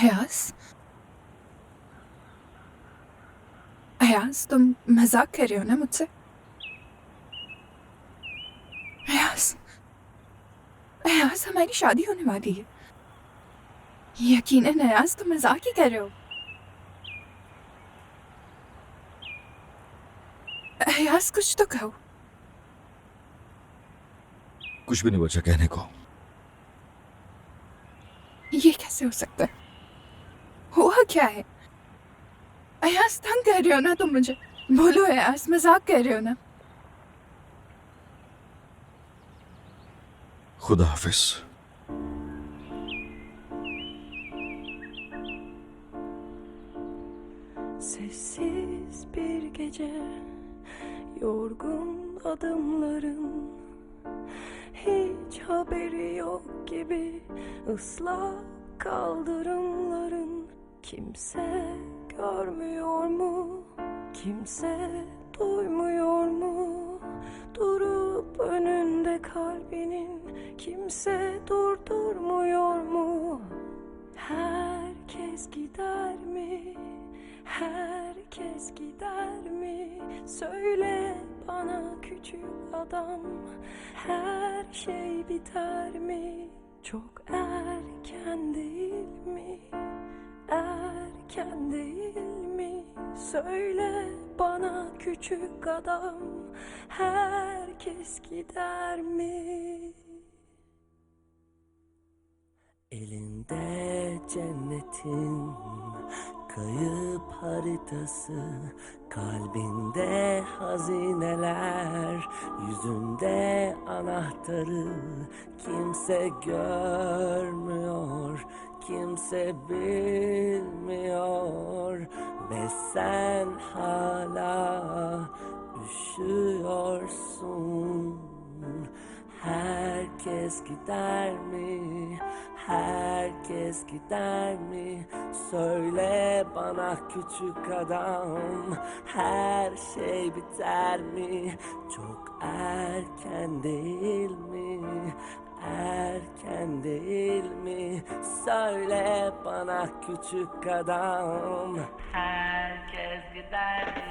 अयाज, अयाज तुम मजाक कर रहे हो ना मुझसे? अयाज, अयाज हमारी शादी होने वाली है। यकीनन अयाज तुम मजाक ही कर रहे हो। अयाज कुछ तो कहो। कुछ भी नहीं बचा कहने को। ये कैसे हो सकता है? हुआ क्या है? अयाज तंग कर रहे हो ना तुम मुझे? बोलो अयाज, मजाक कर रहे हो ना? खुदा हाफिज। Sessiz bir gece, yorgun adımların, hiç haberi yok gibi ıslak kaldırımların. Kimse görmüyor mu? Kimse duymuyor mu? Durup önünde kalbinin kimse durdurmuyor mu? Herkes gider mi? Herkes gider mi? Söyle bana küçük adam, her şey biter mi? Çok erken değil mi? Erken değil mi? Söyle bana küçük adam, herkes gider mi? Elinde cennetin kayıp haritası, kalbinde hazineler, yüzünde anahtarı. Kimse görmüyor, kimse bilmiyor ve sen hala üşüyorsun. Herkes gider mi? Herkes gider mi? Söyle bana küçük adam, her şey biter mi? Çok erken değil mi? Erken değil mi? Söyle bana küçük adam, herkes gider mi?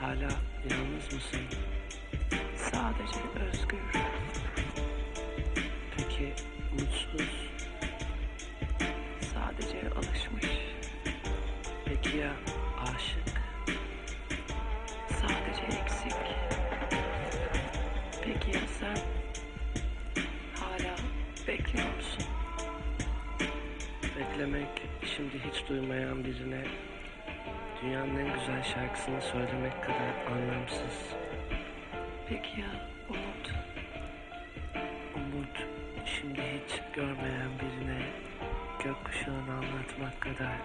Hala yalnız mısın? Sadece özgür. Peki mutsuz? Sadece alışmış. Peki ya aşık? Sadece eksik. Peki ya sen? Hala bekliyor musun? Beklemek şimdi hiç duymayan birine dünyanın en güzel şarkısını söylemek kadar anlamsız. Peki ya umut? Umut şimdi hiç görmeyen birine gökkuşağını anlatmak kadar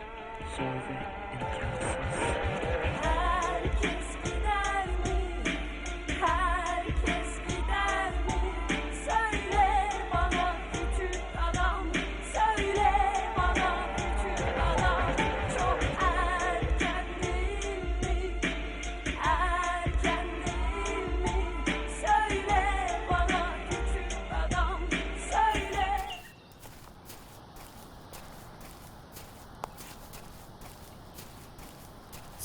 zor ve imkansız. Herkes gider mi? Herkes gider mi? Söyle bana küçük adam, söyle bana küçük adam. Çok erken değil mi? Erken değil mi? Söyle bana küçük adam, söyle.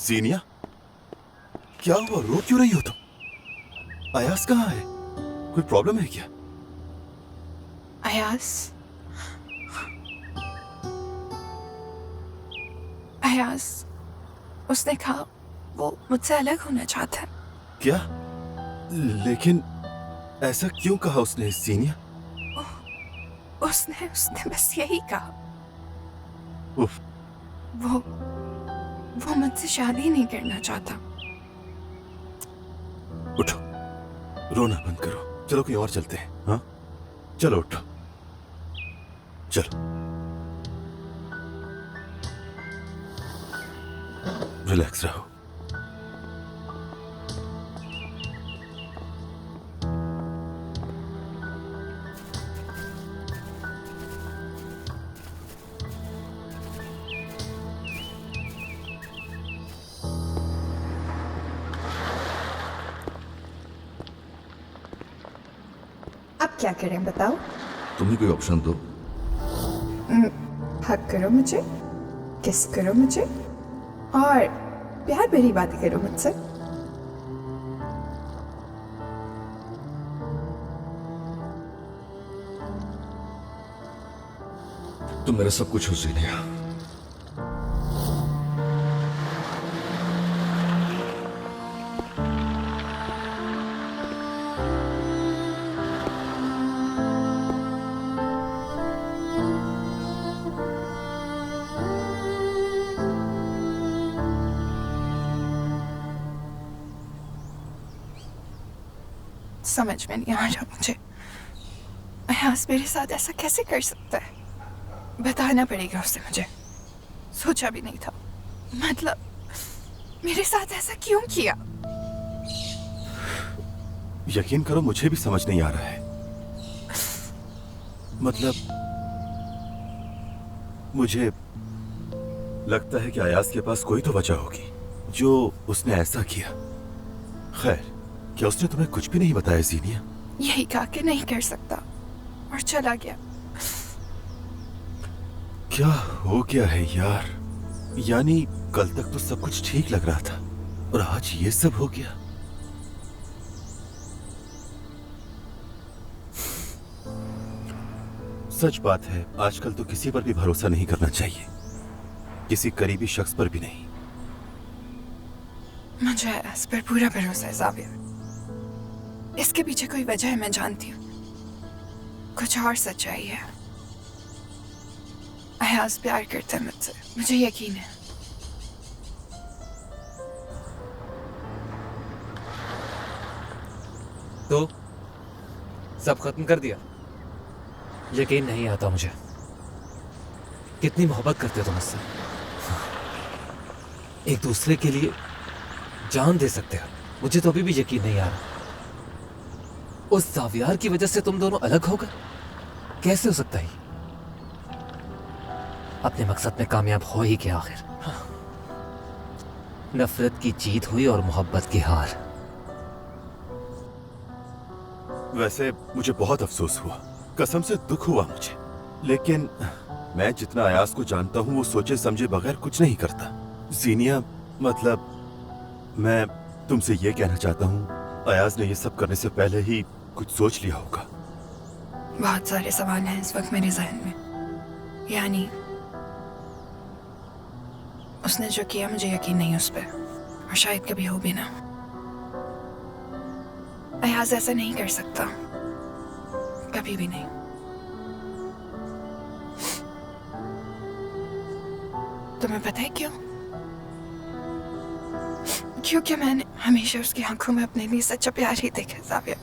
सीनिया, क्या हुआ? रो क्यों रही हो तुम? अयास कहाँ है? कोई problem है क्या? अयाज, अयाज, उसने कहा वो मुझसे अलग होना चाहता है। क्या? लेकिन ऐसा क्यों कहा उसने सीनिया? उसने उसने बस यही कहा। उफ, वो मुझसे शादी नहीं करना चाहता। उठो, रोना बंद करो। चलो कहीं और चलते हैं। हाँ, चलो उठो, चलो। रिलैक्स रहो। क्या करें बताओ? तुम ही कोई ऑप्शन दो। हक करो मुझे, किस करो मुझे और प्यार भरी बातें करो मुझसे। तुम मेरा सब कुछ हो ज़ीनिया। समझ में नहीं आ रहा मुझे, अयाज मेरे साथ ऐसा कैसे कर सकता है? बताना पड़ेगा उसे मुझे। सोचा भी नहीं था, मतलब मेरे साथ ऐसा क्यों किया? यकीन करो मुझे भी समझ नहीं आ रहा है। मतलब मुझे लगता है कि अयाज के पास कोई तो वजह होगी जो उसने ऐसा किया। खैर, क्या उसने तुम्हें कुछ भी नहीं बताया ज़ीनिया? यही कहा कि नहीं कर सकता और चला गया। क्या हो गया है यार? यानी कल तक तो सब कुछ ठीक लग रहा था और आज ये सब हो गया। सच बात है, आजकल तो किसी पर भी भरोसा नहीं करना चाहिए, किसी करीबी शख्स पर भी नहीं। मुझे इस पर पूरा भरोसा है ज़ाविर। इसके पीछे कोई वजह है, मैं जानती हूँ। कुछ और सच्चाई है। अयाज प्यार करता है मुझसे, मुझे यकीन है। तो सब खत्म कर दिया? यकीन नहीं आता मुझे। कितनी मोहब्बत करते हो तुम मुझसे। एक दूसरे के लिए जान दे सकते हो। मुझे तो अभी भी यकीन नहीं आ रहा। उस ज़ावियार की वजह से तुम दोनों अलग हो गए? कैसे हो सकता है? अपने मकसद में कामयाब हो ही गया आखिर। नफरत की जीत हुई और मोहब्बत की हार। वैसे मुझे बहुत अफसोस हुआ, कसम से दुख हुआ मुझे, लेकिन मैं जितना अयाज को जानता हूँ वो सोचे समझे बगैर कुछ नहीं करता। ज़ीनिया, मतलब मैं तुमसे ये कहना चाहता हूँ, अयाज ने ये सब करने से पहले ही कुछ सोच लिया होगा। बहुत सारे सवाल हैं इस वक्त मेरे जहन में। यानी उसने जो किया मुझे यकीन नहीं उस पर, और शायद कभी हो भी ना। अयाज ऐसा नहीं कर सकता, कभी भी नहीं। तुम्हें पता है क्यों? क्योंकि मैंने हमेशा उसकी आंखों में अपने लिए सच्चा प्यार ही देखा ज़ाविर।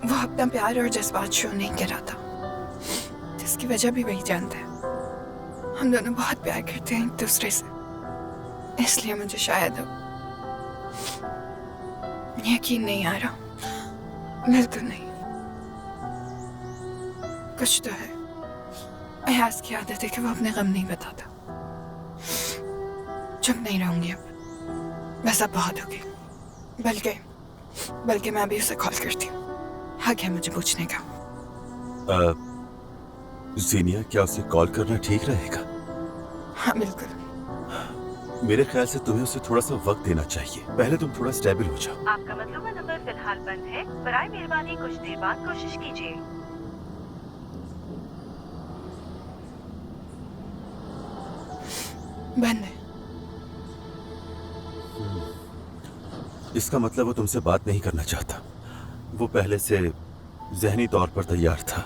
वो अपना प्यार और जज्बात शो नहीं कर रहा था, जिसकी वजह भी वही जानता है। हम दोनों बहुत प्यार करते हैं एक दूसरे से, इसलिए मुझे शायद यकीन नहीं आ रहा। बिल्कुल नहीं। कुछ तो है। अयाज की आदत है कि वो अपने गम नहीं बताता। चुप नहीं रहूंगी अब, बस अब बहुत हो गई। बल्कि मैं अभी उसे कॉल करती हूँ। हक है मुझे पूछने का। ज़ीनिया, क्या उसे कॉल करना ठीक रहेगा? हाँ बिल्कुल। मेरे ख्याल से तुम्हें उसे थोड़ा सा वक्त देना चाहिए। पहले तुम थोड़ा स्टेबल हो जाओ। आपका मतलूबा नंबर फिलहाल बंद है। बराए मेहरबानी कुछ देर बाद कोशिश कीजिए। बंद है। इसका मतलब वो तुमसे बात नहीं करना चाहता। वो पहले से ज़हनी तौर पर तैयार था।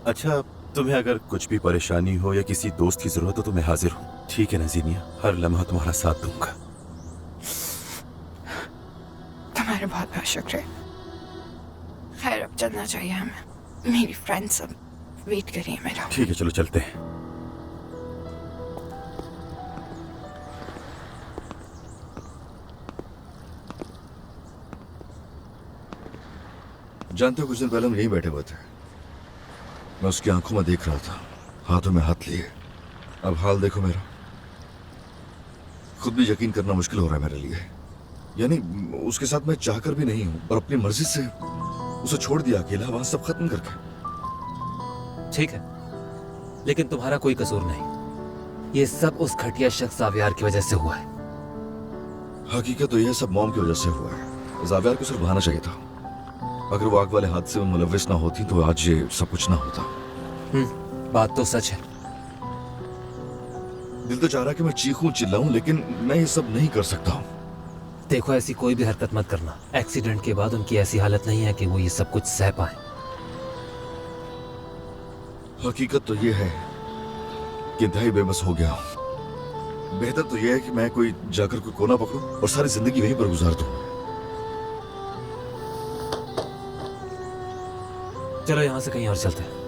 अच्छा, तुम्हें अगर कुछ भी परेशानी हो या किसी दोस्त की जरूरत हो तो मैं हाजिर हूँ। ठीक है ना ज़ीनिया? हर लम्हा तुम्हारा साथ दूंगा। तुम्हारा बहुत बहुत शुक्रिया। खैर अब चलना चाहिए हमें। मेरी फ्रेंड सब वेट करिए मेरा। ठीक है, चलो चलते हैं। जानते हो, कुछ दिन पहले हम यहीं बैठे हुए थे। मैं उसकी आंखों में देख रहा था, हाथों में हाथ लिए। अब हाल देखो मेरा। खुद भी यकीन करना मुश्किल हो रहा है मेरे लिए। यानी उसके साथ मैं चाहकर भी नहीं हूँ, पर अपनी मर्जी से उसे छोड़ दिया अकेला, वहां सब खत्म करके। ठीक है, लेकिन तुम्हारा कोई कसूर नहीं। ये सब उस घटिया शख्स जावियार की वजह से हुआ है। हकीकत तो यह सब मॉम की वजह से हुआ है। जावियार को सिर्फ बहाना चाहिए था। अगर वो आग वाले हादसे में मुलविस ना होती तो आज ये सब कुछ ना होता। बात तो सच है। दिल तो चाह रहा कि मैं चीखूं चिल्लाऊं, लेकिन मैं ये सब नहीं कर सकता हूँ। देखो, ऐसी कोई भी हरकत मत करना। एक्सीडेंट के बाद उनकी ऐसी हालत नहीं है कि वो ये सब कुछ सह पाए। हकीकत तो ये है कि इंतहाई बेबस हो गया हूं। बेहतर तो ये है कि मैं कोई जाकर कोई कोना पकड़ूं और सारी जिंदगी वहीं पर गुजार दूं। चलो यहाँ से कहीं और चलते हैं।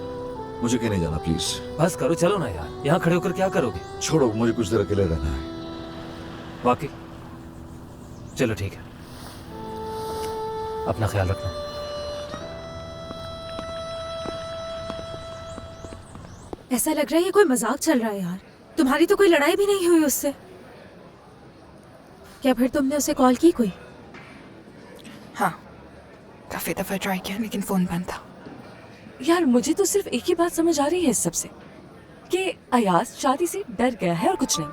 मुझे कहीं नहीं जाना, प्लीज। बस करो, चलो ना यार। यहाँ खड़े होकर क्या करोगे? छोड़ो, मुझे कुछ देर अकेले रहना है। वाकई? चलो ठीक है, अपना ख्याल रखना। ऐसा लग रहा है ये कोई मजाक चल रहा है यार। तुम्हारी तो कोई लड़ाई भी नहीं हुई उससे। क्या फिर तुमने उसे कॉल की कोई? हाँ, काफी दफा ट्राई किया लेकिन फोन बंद था। यार मुझे तो सिर्फ एक ही बात समझ आ रही है इस सब से कि अयाज शादी से डर गया है और कुछ नहीं।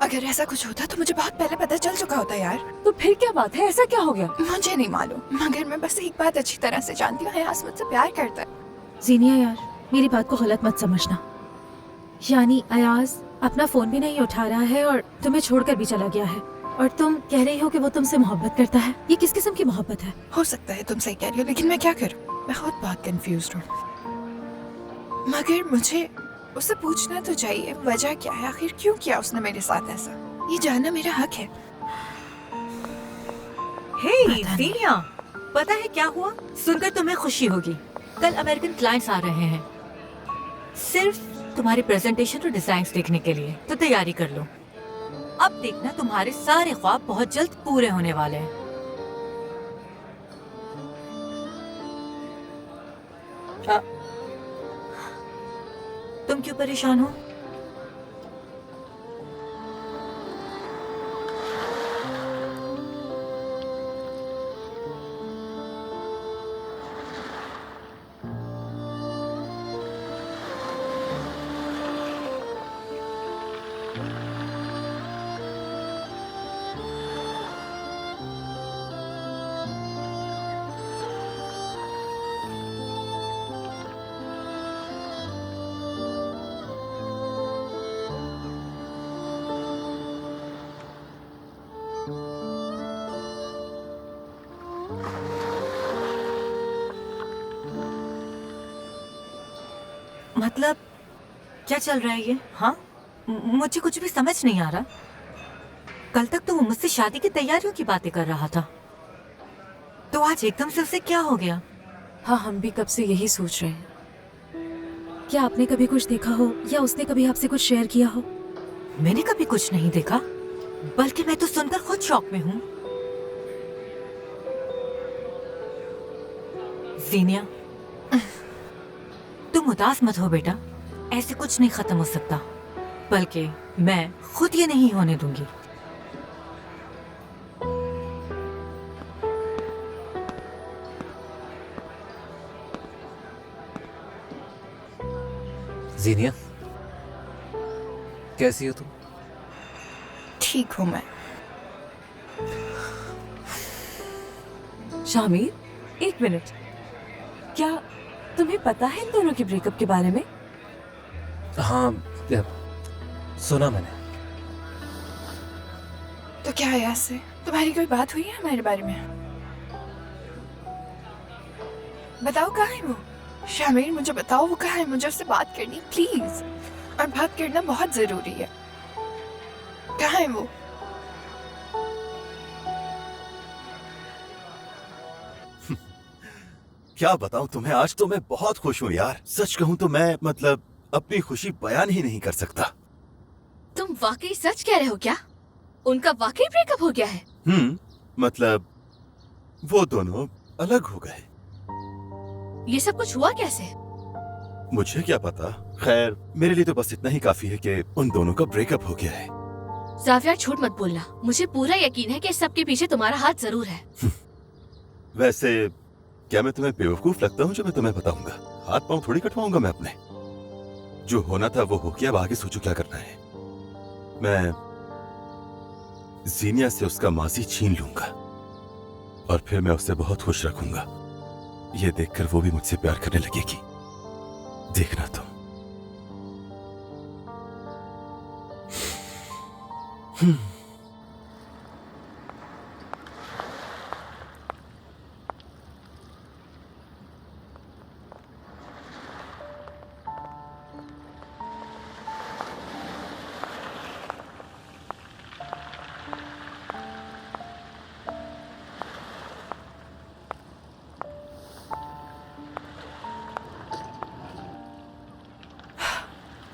अगर ऐसा कुछ होता तो मुझे बहुत पहले पता चल चुका होता यार। तो फिर क्या बात है, ऐसा क्या हो गया? मुझे नहीं मालूम, मगर मैं बस एक बात अच्छी तरह से जानती हूँ, अयाज मुझसे प्यार करता है। जीनिया यार, मेरी बात को गलत मत समझना। यानी अयाज अपना फोन भी नहीं उठा रहा है और तुम्हें छोड़कर भी चला गया है, और तुम कह रही हो कि वो तुमसे मोहब्बत करता है। ये किस किस्म की मोहब्बत है? हो सकता है तुम सही कह रही हो, लेकिन मैं क्या करूँ? मैं खुद बहुत कंफ्यूज हूँ। मगर मुझे उससे पूछना तो चाहिए, वजह क्या है, आखिर क्यों किया उसने मेरे साथ ऐसा? ये जानना मेरा हक है। हे जीनिया, पता है क्या हुआ? सुनकर तुम्हें खुशी होगी। कल अमेरिकन क्लाइंट्स आ रहे हैं, सिर्फ तुम्हारी प्रेजेंटेशन और डिजाइन्स देखने के लिए। तो तैयारी कर लो। अब देखना, तुम्हारे सारे ख्वाब बहुत जल्द पूरे होने वाले हैं। तुम क्यों परेशान हो? मतलब क्या चल रहा है ये? हाँ, मुझे कुछ भी समझ नहीं आ रहा। कल तक तो वो मुझसे शादी की तैयारियों की बातें कर रहा था, तो आज एकदम से उसे क्या हो गया? हाँ, हम भी कब से यही सोच रहे हैं। क्या आपने कभी कुछ देखा हो या उसने कभी आपसे कुछ शेयर किया हो? मैंने कभी कुछ नहीं देखा, बल्कि मैं तो सुनकर खुद शॉक में हूँ। जीनिया, तुम उदास मत हो बेटा, ऐसे कुछ नहीं खत्म हो सकता, बल्कि मैं खुद ये नहीं होने दूंगी। जीनिया, कैसी हो तुम? ठीक हूँ मैं। शामिर, एक मिनट, क्या तुम्हें पता है इन दोनों के ब्रेकअप के बारे में? हाँ, सुना मैंने। तो क्या है ऐसे? तुम्हारी कोई बात हुई है हमारे बारे में? बताओ कहाँ है वो? शामिर, मुझे बताओ वो कहाँ है, मुझे उससे बात करनी प्लीज। और बात करना बहुत जरूरी है। कहाँ है वो? क्या बताऊं तुम्हें, आज तो मैं बहुत खुश हूँ यार। सच कहूँ तो मैं मतलब अपनी खुशी बयान ही नहीं कर सकता। तुम वाकई सच कह रहे हो क्या? उनका वाकई ब्रेकअप हो गया है? मतलब वो दोनों अलग हो गए। ये सब कुछ हुआ कैसे? मुझे क्या पता। खैर, मेरे लिए तो बस इतना ही काफी है कि उन दोनों का ब्रेकअप हो गया है। जावियर झूठ मत बोलना, मुझे पूरा यकीन है कि इस सब के पीछे तुम्हारा हाथ जरूर है। वैसे क्या मैं तुम्हें बेवकूफ लगता हूँ जो मैं तुम्हें बताऊंगा? हाथ पांव थोड़ी कटवाऊंगा मैं अपने। जो होना था वो हो गया, अब आगे सोचो क्या करना है। मैं जीनिया से उसका माजी छीन लूंगा और फिर मैं उसे बहुत खुश रखूंगा। ये देखकर वो भी मुझसे प्यार करने लगेगी, देखना तुम।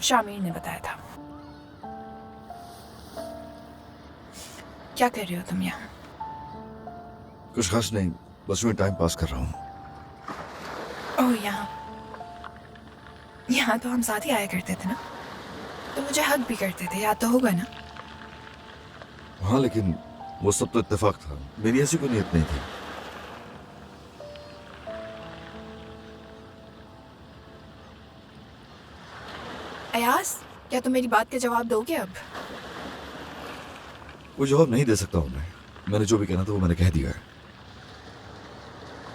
शामिर ने बताया था। क्या कर रहे हो तुम यहाँ? कुछ खास नहीं, बस में टाइम पास कर रहा हूँ। ओह, यहाँ तो हम साथ ही आया करते थे ना? तो मुझे हक भी करते थे, याद तो होगा ना? हाँ, लेकिन वो सब तो इत्तेफाक था, मेरी ऐसी कोई नीयत नहीं थी। अयाज, क्या तुम मेरी बात का जवाब दोगे अब? वो जवाब नहीं दे सकता हूँ मैं। मैंने जो भी कहना था वो मैंने कह दिया है।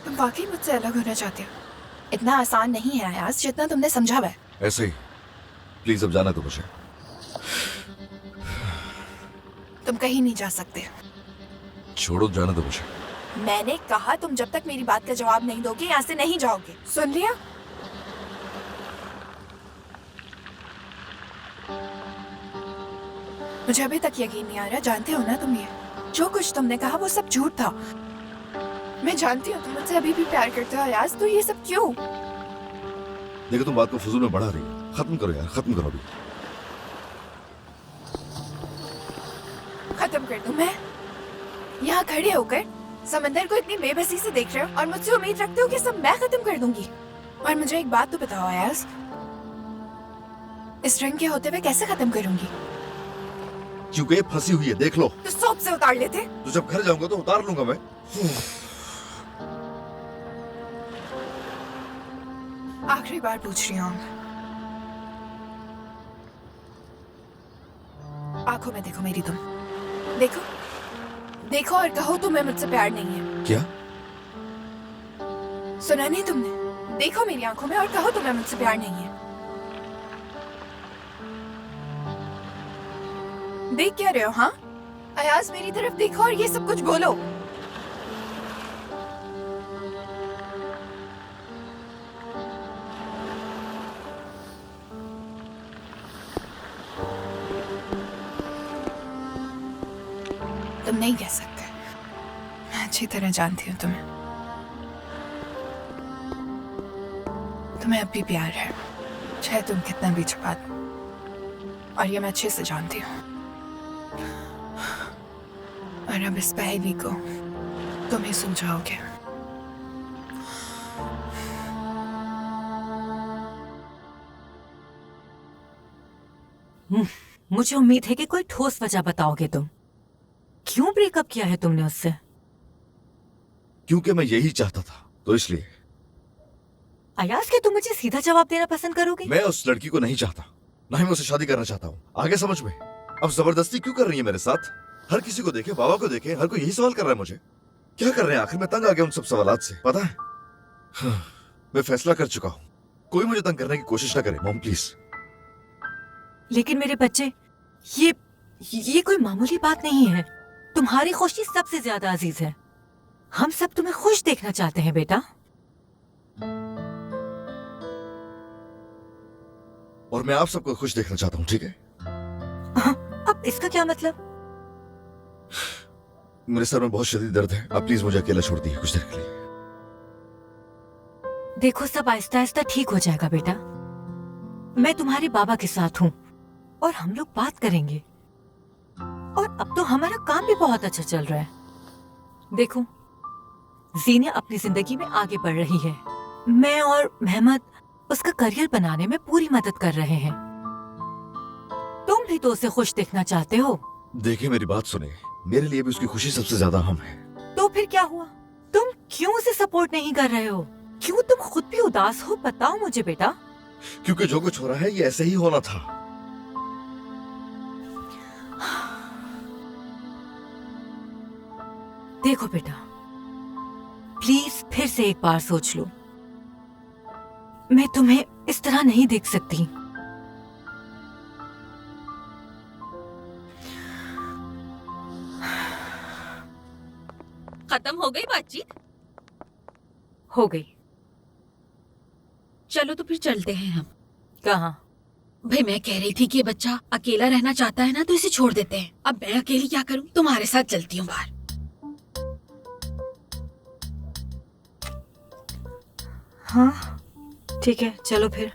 तुम वाकई मुझसे अलग होना चाहते हो? इतना आसान नहीं है अयाज जितना तुमने समझा हुआ है। ऐसे ही, प्लीज अब जाना दो मुझे। तुम कहीं नहीं जा सकते। छोड़ो, जाने दो मुझे। मैंने कहा तुम जब तक मेरी बात का जवाब नहीं दोगे यहाँ से नहीं जाओगे, सुन लिया? मुझे अभी तक यकीन नहीं आ रहा, जानते हो ना तुम ये जो कुछ तुमने कहा वो सब झूठ था। मैं जानती हूँ तुम मुझसे अभी भी प्यार करते हो अयाज, तो ये सब क्यों? देखो, तुम बात को फजूल में बढ़ा रही हो। खत्म करो यार, खत्म करो अभी। खत्म कर दूं मैं? यहाँ खड़े होकर समंदर को इतनी बेबसी से देख रहे हो और मुझसे उम्मीद रखते हो कि सब मैं खत्म कर दूंगी? और मुझे एक बात तो बताओ अयाज, इस रंग के होते हुए कैसे खत्म करूंगी? क्योंकि ये फंसी हुई है, देख लो। तो सोप से उतार लेते। तो जब घर जाऊंगा तो उतार लूंगा मैं। आखिरी बार पूछ रही हूँ, आंखों में देखो मेरी, तुम देखो देखो और कहो तुम्हें मुझसे प्यार नहीं है। क्या? सुना नहीं तुमने? देखो मेरी आंखों में और कहो तुम्हें मुझसे प्यार नहीं है। देख क्या रहे हो? हाँ अयाज, मेरी तरफ देखो और ये सब कुछ बोलो। तुम नहीं कह सकते, मैं अच्छी तरह जानती हूँ तुम्हें। तुम्हें अब भी प्यार है, चाहे तुम कितना भी छुपा दो, और ये मैं अच्छे से जानती हूँ। और अब इस पहेली को तुम ही सुलझाओगे। मुझे उम्मीद है कि कोई ठोस वजह बताओगे तुम। क्यों ब्रेकअप किया है तुमने उससे? क्योंकि मैं यही चाहता था, तो इसलिए। अयाज, क्या तुम मुझे सीधा जवाब देना पसंद करोगे? मैं उस लड़की को नहीं चाहता, ना ही मैं उससे शादी करना चाहता हूँ। आगे समझ में। अब जबरदस्ती क्यों कर रही है मेरे साथ? हर किसी को देखे, बाबा को देखे, हर कोई यही सवाल कर रहा है मुझे। क्या कर रहे हैं आखिर? मैं तंग आ गया उन सब सवालात से, पता है। मैं फैसला कर चुका हूँ, कोई मुझे तंग करने की कोशिश ना करे, मॉम प्लीज। लेकिन मेरे बच्चे, ये कोई मामूली बात नहीं है। तुम्हारी खुशी सबसे ज्यादा अजीज है। हम सब तुम्हें खुश देखना चाहते हैं बेटा। और मैं आप सबको खुश देखना चाहता हूँ, ठीक है? अब इसका क्या मतलब? मेरे सर में बहुत शदीद दर्द है, आप प्लीज मुझे अकेला छोड़ दीजिए कुछ देर के लिए। देखो, सब आहिस्ता आहिस्ता ठीक हो जाएगा बेटा। मैं तुम्हारे बाबा के साथ हूँ और हम लोग बात करेंगे। और अब तो हमारा काम भी बहुत अच्छा चल रहा है। देखो, जीनिया अपनी जिंदगी में आगे बढ़ रही है। मैं और मेहमद उसका करियर बनाने में पूरी मदद कर रहे हैं। तुम भी तो उसे खुश देखना चाहते हो। देखिए मेरी बात सुने, मेरे लिए भी उसकी खुशी सबसे ज्यादा अहम है। तो फिर क्या हुआ? तुम क्यों उसे सपोर्ट नहीं कर रहे हो? क्यों तुम खुद भी उदास हो? बताओ मुझे बेटा। क्योंकि जो कुछ हो रहा है ये ऐसे ही होना था। देखो बेटा, प्लीज फिर से एक बार सोच लो। मैं तुम्हें इस तरह नहीं देख सकती। खत्म हो गई बातचीत? हो गई। चलो तो फिर चलते हैं हम। कहाँ? भाई मैं कह रही थी कि ये बच्चा अकेला रहना चाहता है ना, तो इसे छोड़ देते हैं। अब मैं अकेली क्या करूं? तुम्हारे साथ चलती हूँ बाहर। हाँ ठीक है, चलो फिर।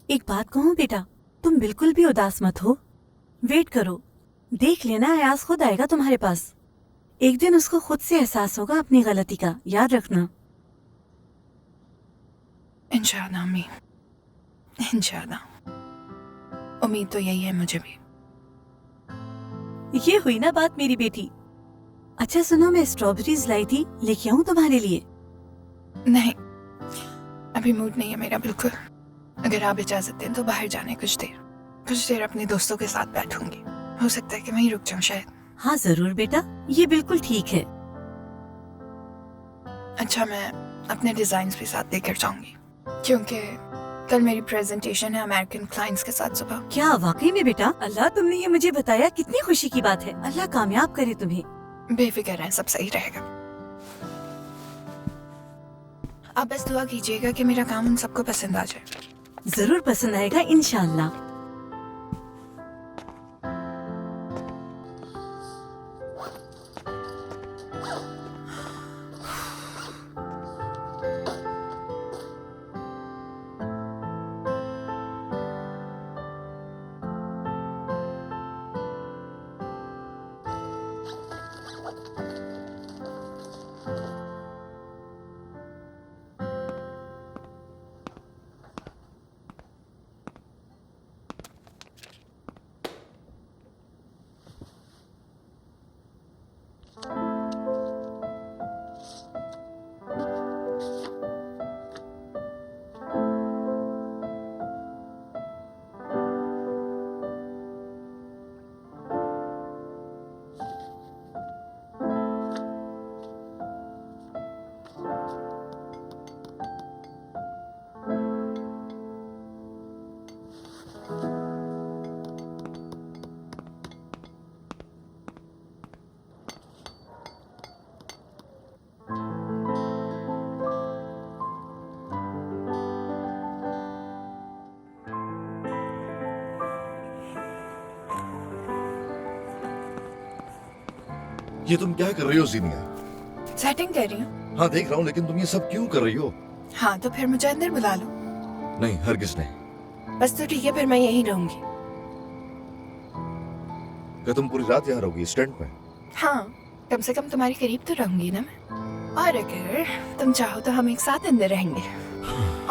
एक बात कहूँ बेटा, तुम बिल्कुल भी उदास मत हो। वेट करो, देख लेना अयाज खुद आएगा तुम्हारे पास। एक दिन उसको खुद से एहसास होगा अपनी गलती का, याद रखना। इंशाल्लाह अम्मी, इंशाल्लाह। उम्मीद तो यही है मुझे भी। ये हुई ना बात मेरी बेटी। अच्छा सुनो, मैं स्ट्रॉबेरीज लाई थी, लेके आऊं तुम्हारे लिए? नहीं, अभी मूड नहीं है मेरा बिल्कुल। अगर आप इजाजत दें तो बाहर जाने कुछ देर अपने दोस्तों के साथ बैठूंगी। हो सकता है कि वहीं रुक जाऊं शायद। हाँ जरूर बेटा, ये बिल्कुल ठीक है। अच्छा, मैं अपने डिजाइन्स भी साथ लेकर जाऊंगी, क्योंकि कल मेरी प्रेजेंटेशन है अमेरिकन क्लाइंट्स के साथ सुबह। क्या वाकई में बेटा? अल्लाह, तुमने ये मुझे बताया, कितनी खुशी की बात है। अल्लाह कामयाब करे तुम्हें। बेफिक्र रहें, सब सही रहेगा। आप बस दुआ कीजिएगा कि मेरा काम उन सबको पसंद आ जाए। जरूर पसंद आएगा इंशाल्लाह। ये तुम क्या कर रही हो जीनिया? सेटिंग कर रही हूँ। हाँ देख रहा हूँ, लेकिन तुम ये सब क्यों कर रही हो? हाँ तो फिर मुझे अंदर बुला लो। नहीं, हरगिज नहीं। बस तो ठीक है, फिर मैं यहीं रहूंगी। क्या तुम पूरी रात यहाँ रहोगी स्टैंड पे? हाँ, कम से कम तुम्हारे करीब तो रहूंगी ना मैं। और अगर तुम चाहो तो हम एक साथ अंदर रहेंगे।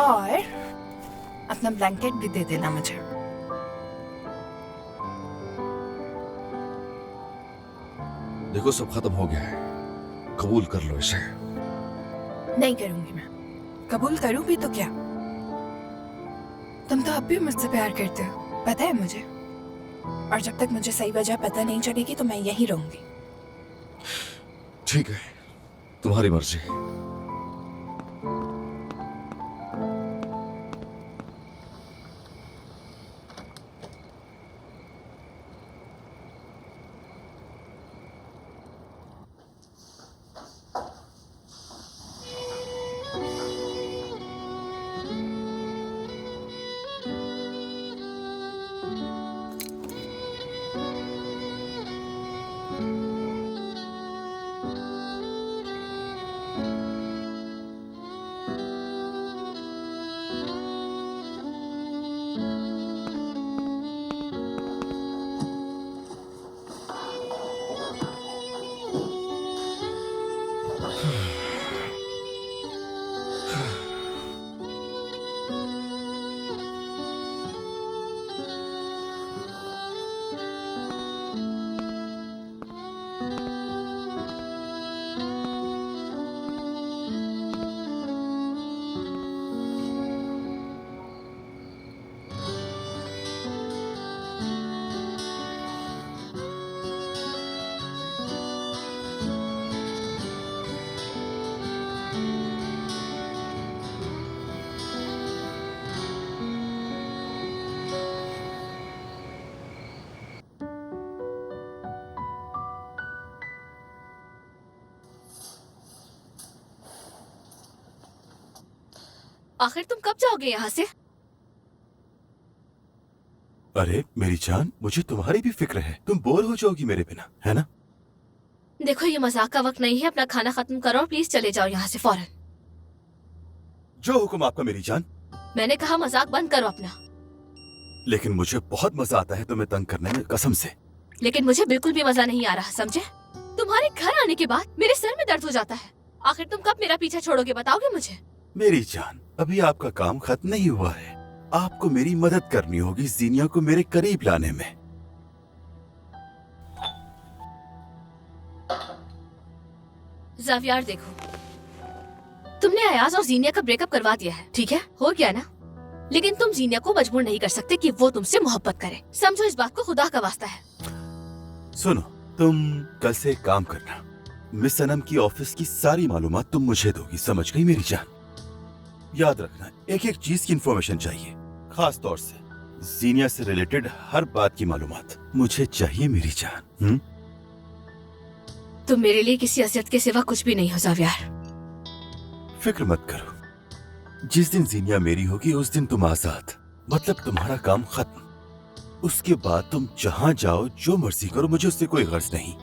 और अपना ब्लैंकेट भी दे देना मुझे। देखो सब खत्म हो गया है, कबूल कर लो इसे। नहीं करूंगी मैं। कबूल करूं भी तो क्या? तुम तो अब भी मुझसे प्यार करते हो, पता है मुझे। और जब तक मुझे सही वजह पता नहीं चलेगी तो मैं यहीं रहूंगी। ठीक है, तुम्हारी मर्जी। आखिर तुम कब जाओगे यहाँ से? अरे मेरी जान, मुझे तुम्हारी भी फिक्र है। तुम बोर हो जाओगी मेरे बिना, है ना? देखो ये मजाक का वक्त नहीं है, अपना खाना खत्म करो और प्लीज चले जाओ यहाँ से फौरन। जो हुक्म आपका मेरी जान। मैंने कहा मजाक बंद करो अपना। लेकिन मुझे बहुत मजा आता है तुम्हें तंग करने में, कसम से। लेकिन मुझे बिल्कुल भी मजा नहीं आ रहा, समझे? तुम्हारे घर आने के बाद मेरे सर में दर्द हो जाता है। आखिर तुम कब मेरा पीछा छोड़ोगे, बताओगे मुझे? मेरी जान, अभी आपका काम खत्म नहीं हुआ है। आपको मेरी मदद करनी होगी जीनिया को मेरे करीब लाने में। ज़ावियार देखो, तुमने अयाज और जीनिया का ब्रेकअप करवा दिया है, ठीक है? हो गया ना? लेकिन तुम जीनिया को मजबूर नहीं कर सकते कि वो तुमसे मोहब्बत करे। समझो इस बात को, खुदा का वास्ता है। सुनो, तुम कल से एक काम करना, मिस सनम की ऑफिस की सारी मालूमात तुम मुझे दोगी, समझ गई मेरी जान? याद रखना, एक एक चीज की इंफॉर्मेशन चाहिए, खास तौर से जीनिया से रिलेटेड हर बात की मालूमात मुझे चाहिए मेरी जान। तुम मेरे लिए किसी असियत के सिवा कुछ भी नहीं हो ज़ावियार। फिक्र मत करो, जिस दिन जीनिया मेरी होगी उस दिन तुम आजाद, मतलब तुम्हारा काम खत्म। उसके बाद तुम जहां जाओ, जो मर्जी करो, मुझे उससे कोई गर्ज नहीं।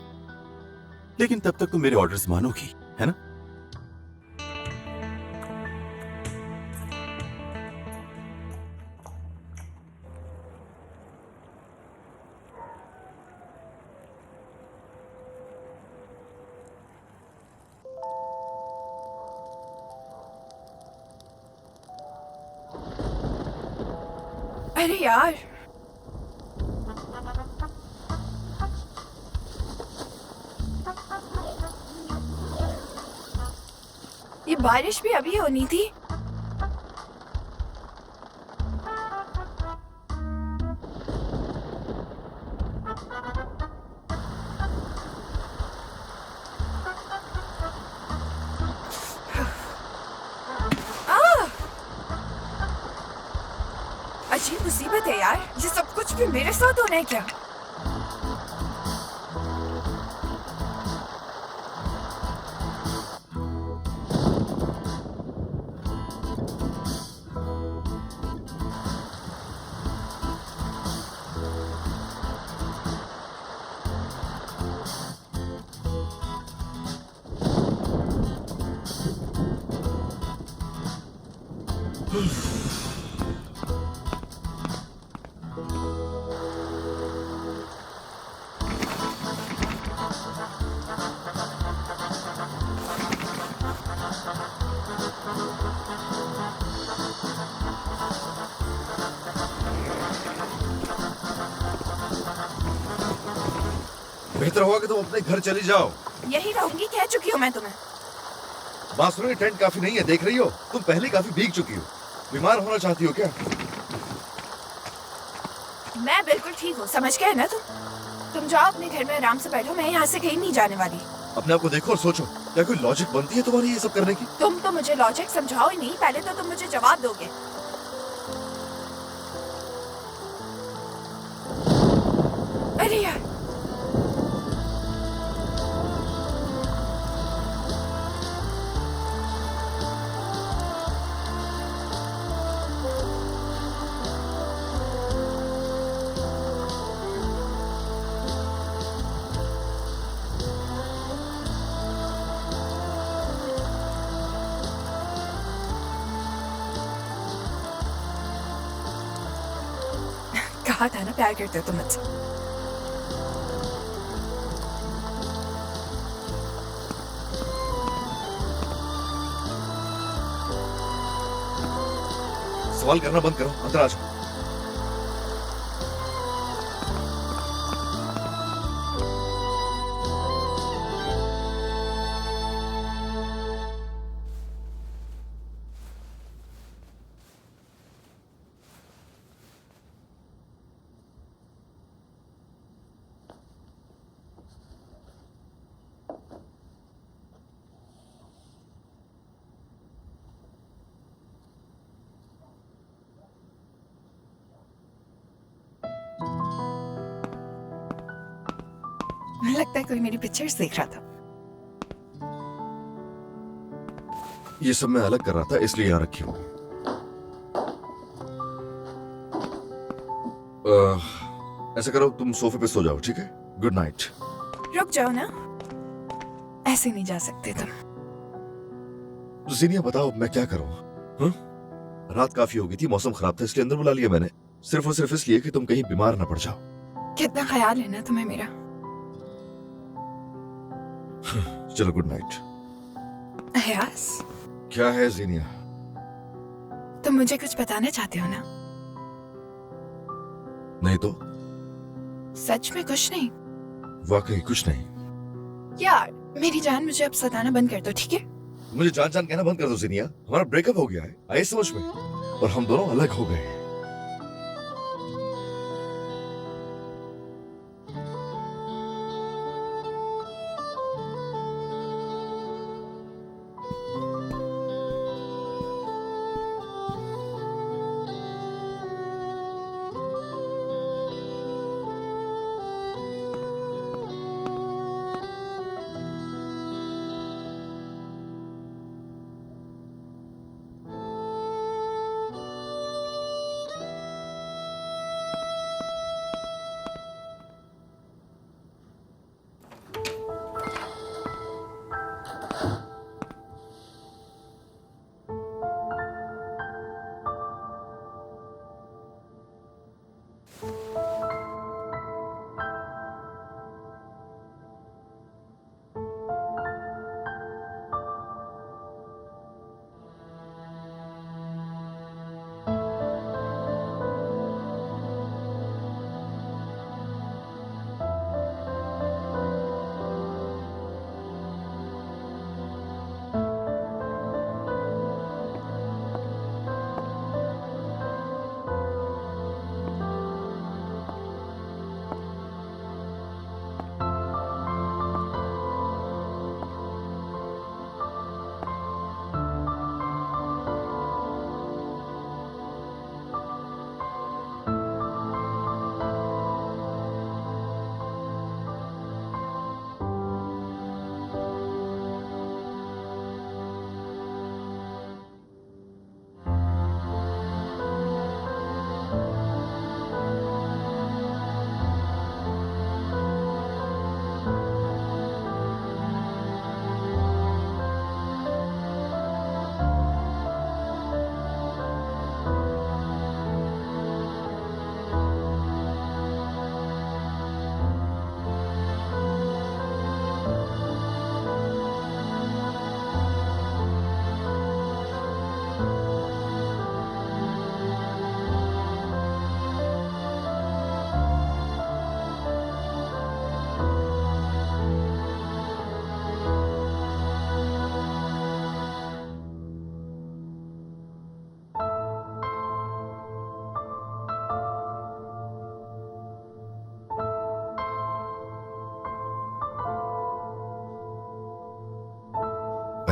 लेकिन तब तक तुम मेरे ऑर्डर्स मानोगी, है ना? अरे यार, ये बारिश भी अभी होनी थी। अजीब मुसीबत है यार, ये सब कुछ भी मेरे साथ होना है क्या? बेहतर होगा कि तुम अपने घर चली जाओ। यही रहूंगी, कह चुकी हूँ मैं तुम्हें। बांसुरी की टेंट काफी नहीं है, देख रही हो? तुम पहले काफी भीग चुकी हो। बीमार होना चाहती हो क्या? मैं बिल्कुल ठीक हूँ, समझ गए ना तुम जाओ अपने घर में आराम से बैठो, मैं यहाँ से कहीं नहीं जाने वाली। अपने आप को देखो और सोचो, क्या कोई लॉजिक बनती है तुम्हारी ये सब करने की? तुम तो मुझे लॉजिक समझाओ ही नहीं, पहले तो तुम मुझे जवाब दोगे। अरे यार, कहा था ना प्यार करते हो तुम मुझसे। सवाल करना बंद करो, अंदर आ जाओ। लगता है कोई मेरी पिक्चर्स देख रहा था। ये सब मैं अलग कर रहा था, इसलिए यहाँ रखी हूँ। ऐसा करो, तुम सोफे पे सो जाओ, ठीक है? Good night. रुक जाओ ना, ऐसे नहीं जा सकते तुम। जीनिया बताओ मैं क्या करूं? हाँ? रात काफी हो गई थी, मौसम खराब था, इसलिए अंदर बुला लिया मैंने, सिर्फ और सिर्फ इसलिए कि तुम कहीं बीमार ना पड़ जाओ। कितना ख्याल है ना तुम्हें मेरा। चलो गुड नाइट। अयास, क्या है जीनिया? तुम मुझे कुछ बताना चाहते हो ना? नहीं तो? सच में कुछ नहीं? वाकई कुछ नहीं। यार मेरी जान, मुझे अब सताना बंद कर दो, ठीक है? मुझे जान जान कहना बंद कर दो जीनिया, हमारा ब्रेकअप हो गया है, आइए समझ में, और हम दोनों अलग हो गए हैं।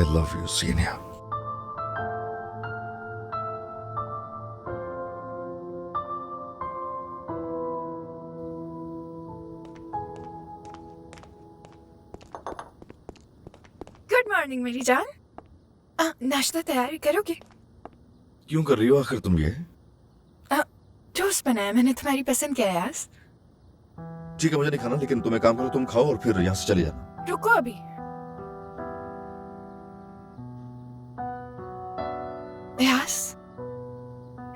I love you, Xenia. Good morning मेरी जान। नाश्ता तैयार करोगे? क्यों कर रही हो आखिर तुम ये? टोस्ट बनाया मैंने, तुम्हारी पसंद क्या है यार? ठीक है, मुझे नहीं खाना, लेकिन तुम एक काम करो, तुम खाओ और फिर यहाँ से चले जाना। रुको अभी। यास,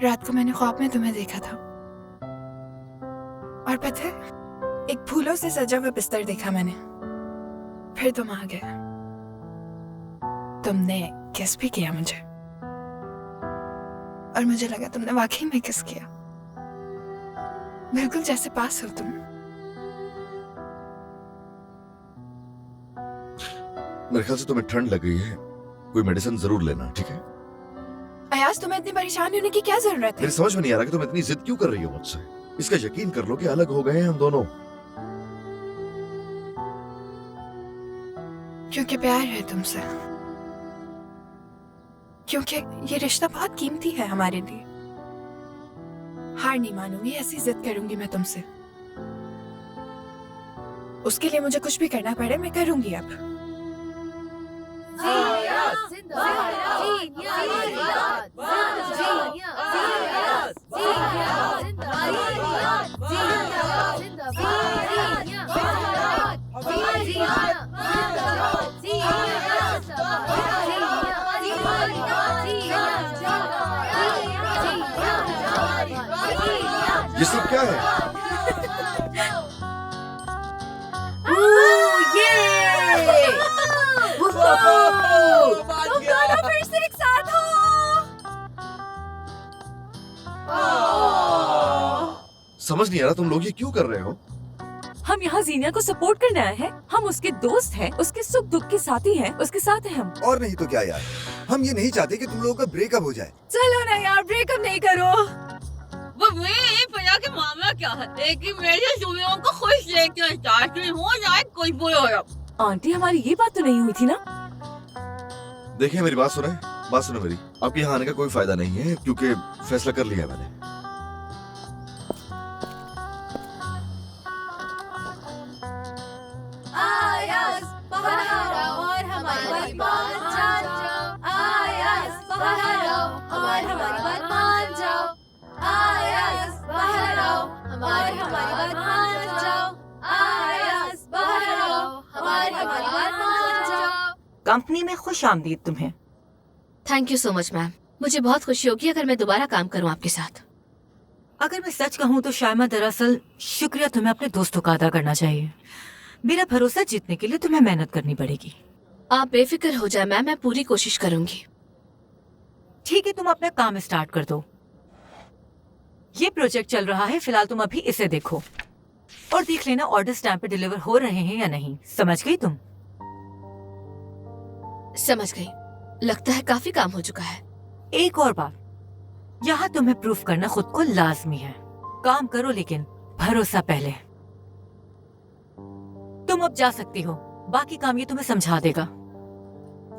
रात को मैंने ख्वाब में तुम्हें देखा था, और पता है, एक फूलों से सजा हुआ बिस्तर देखा मैंने। फिर तुम आ गए, तुमने किस भी किया मुझे, और मुझे लगा तुमने वाकई में किस किया, बिल्कुल जैसे पास हो तुम। मेरे ख्याल से तुम्हें ठंड लग गई है, कोई मेडिसिन जरूर लेना, ठीक है? अयाज, तुम्हें इतनी परेशान होने की क्या जरूरत है? मेरी समझ में नहीं आ रहा कि तुम इतनी जिद क्यों कर रही हो मुझसे। इसका यकीन कर लो कि अलग हो गए हैं हम दोनों। क्योंकि प्यार है तुमसे, क्योंकि ये रिश्ता बहुत कीमती है हमारे लिए। हार नहीं मानूंगी, ऐसी जिद करूंगी मैं तुमसे। उसके लिए मुझे कुछ भी करना पड़े मैं करूंगी अब। ये सब क्या है? तुम दोनों फिर से एक साथ हो। समझ नहीं आ रहा तुम लोग ये क्यों कर रहे हो? हम यहाँ जीनिया को सपोर्ट करने आए हैं। हम उसके दोस्त हैं, उसके सुख दुख के साथी हैं, उसके साथ हैं हम। और नहीं तो क्या यार, हम ये नहीं चाहते कि तुम लोगों का ब्रेकअप हो जाए। चलो ना यार, ब्रेकअप नहीं करो। वो नहीं पता कि मामला क्या है, लेकिन मेरे सुनियों को खुश लेकर चाहती हूँ, या कोई बोलो। आंटी, हमारी ये बात तो नहीं हुई थी ना? देखिए मेरी बात सुनो मेरी। आपके यहाँ आने का कोई फायदा नहीं है क्योंकि फैसला कर लिया मैंने। कंपनी में खुश आमदीद तुम्हें। Thank you so much ma'am. मुझे बहुत खुशी होगी अगर मैं दोबारा काम करूं आपके साथ। अगर मैं सच कहूँ तो शायमा, दरअसल शुक्रिया तुम्हें अपने दोस्तों का अदा करना चाहिए। मेरा भरोसा जीतने के लिए तुम्हें मेहनत करनी पड़ेगी। आप बेफिक्र हो जाए मैम, मैं पूरी कोशिश करूंगी। ठीक है, तुम अपना काम स्टार्ट कर दो। ये प्रोजेक्ट चल रहा है फिलहाल, तुम अभी इसे देखो और देख लेना ऑर्डर्स टाइम पे डिलीवर हो रहे हैं या नहीं। समझ गई तुम? समझ गई। लगता है काफी काम हो चुका है। एक और बात, यहाँ तुम्हें प्रूफ करना खुद को लाजमी है। काम करो लेकिन भरोसा पहले। तुम अब जा सकती हो, बाकी काम ये तुम्हें समझा देगा।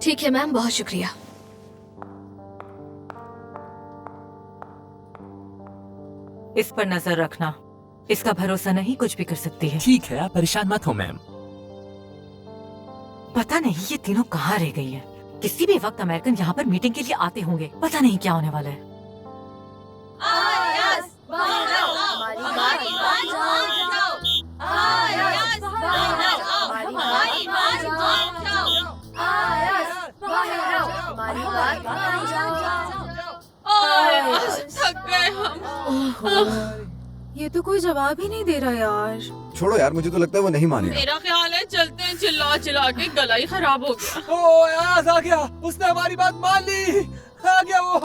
ठीक है मैम, बहुत शुक्रिया। इस पर नजर रखना, इसका भरोसा नहीं कुछ भी कर सकती है। ठीक है, आप परेशान मत हो मैम। पता नहीं ये तीनों कहाँ रह गई हैं। किसी भी वक्त अमेरिकन यहाँ पर मीटिंग के लिए आते होंगे। पता नहीं क्या होने वाला है। ये तो कोई जवाब ही नहीं दे रहा यार। छोड़ो यार, मुझे तो लगता है वो नहीं मानेगा। मेरा ख्याल है चलते हैं, चिल्ला चिल्ला के गला ही खराब हो गया। ओ अयाज आ गया, उसने हमारी बात मान ली। आ गया वो।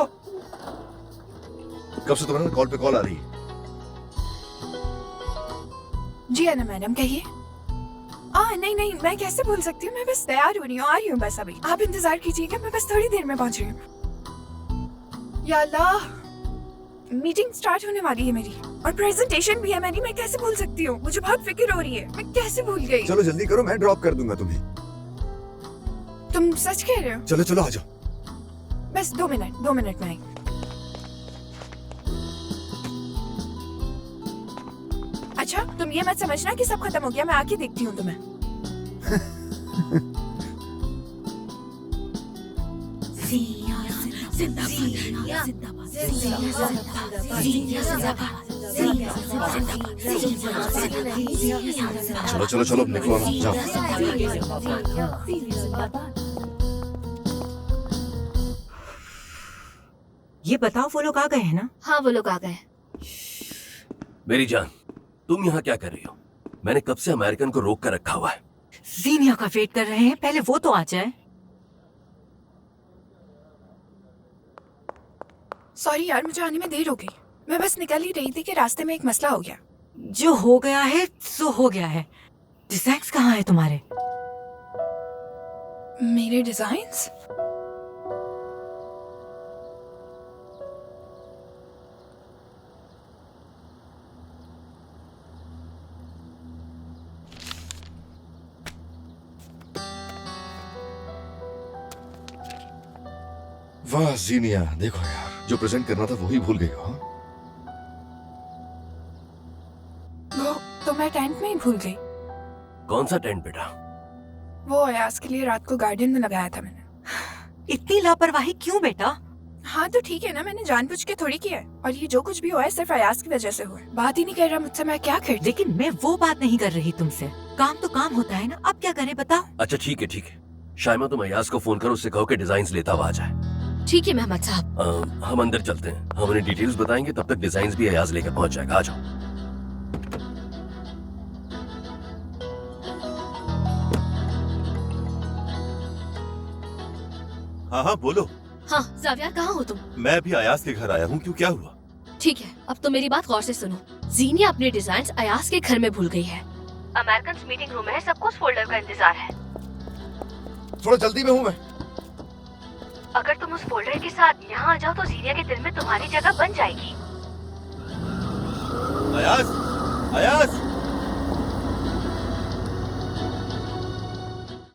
कब से तुम्हारे कॉल पे कॉल आ रही है? जी अन्ना मैडम, कहिए। नहीं, मैं कैसे भूल सकती हूँ। मैं बस तैयार हो रही हूँ, आ रही हूँ बस अभी। आप इंतजार कीजिएगा, मैं बस थोड़ी देर में पहुँच रही हूँ। या अल्लाह, मीटिंग स्टार्ट होने वाली है मेरी और प्रेजेंटेशन भी है मेरी। मैं कैसे भूल सकती हूँ? मुझे बहुत फिक्र हो रही है, मैं कैसे भूल गई। चलो जल्दी करो, मैं ड्रॉप कर दूंगा तुम्हें। तुम सच कह रहे हो? चलो चलो आ जाओ। बस 2 मिनट में आई। अच्छा, तुम ये मत समझना कि सब खत्म हो गया। मैं आके देखती हूँ तुम्हें। चलो चलो निकलो ना, जाओ। ये बताओ, वो लोग आ गए हैं ना? हाँ, वो लोग आ गए। मेरी जान, तुम यहाँ क्या कर रही हो? मैंने कब से अमेरिकन को रोक कर रखा हुआ है। जीनिया का वेट कर रहे हैं, पहले वो तो आ जाए। सॉरी यार, मुझे आने में देर हो गई। मैं बस निकल ही रही थी कि रास्ते में एक मसला हो गया। जो हो गया है सो हो गया है। डिजाइन्स कहाँ है तुम्हारे? मेरे डिजाइन्स? वाह जीनिया, देखो यार, जो प्रेजेंट करना था वही भूल गई हो। वो तो मैं टेंट में ही भूल गई। कौन सा टेंट बेटा? वो अयाज के लिए रात को गार्डन में लगाया था मैंने। इतनी लापरवाही क्यों बेटा? हाँ तो ठीक है ना, मैंने जानबूझ के थोड़ी किया है। और ये जो कुछ भी हुआ है सिर्फ अयाज की वजह से हुआ है। बात ही नहीं कर रहा मुझसे, मैं क्या करती। लेकिन मैं वो बात नहीं कर रही तुमसे। काम तो काम होता है ना, अब क्या करें बताओ। अच्छा ठीक है। शायमा, तुम अयाज को फोन करो, उससे कहो कि डिजाइन्स लेता हुआ आ जाए। ठीक है मेहमद साहब। हम अंदर चलते हैं, हम उन्हें डिटेल्स बताएंगे, तब तक डिजाइन भी अयाज लेकर पहुंच जाएगा। आ जाओ। हाँ हाँ बोलो। हाँ जावियार, कहाँ हो तुम? मैं अभी अयाज के घर आया हूँ, क्यों क्या हुआ? ठीक है, अब तो मेरी बात गौर से सुनो। जीनिया अपने डिजाइन अयाज के घर में भूल गई है। अमेरिकन मीटिंग रूम में है, सबको उस फोल्डर का इंतजार है। थोड़ा जल्दी में हूँ मैं। अगर तुम उस फोल्डर के साथ यहाँ आ जाओ तो जीनिया के दिल में तुम्हारी जगह बन जाएगी। अयाज, अयाज।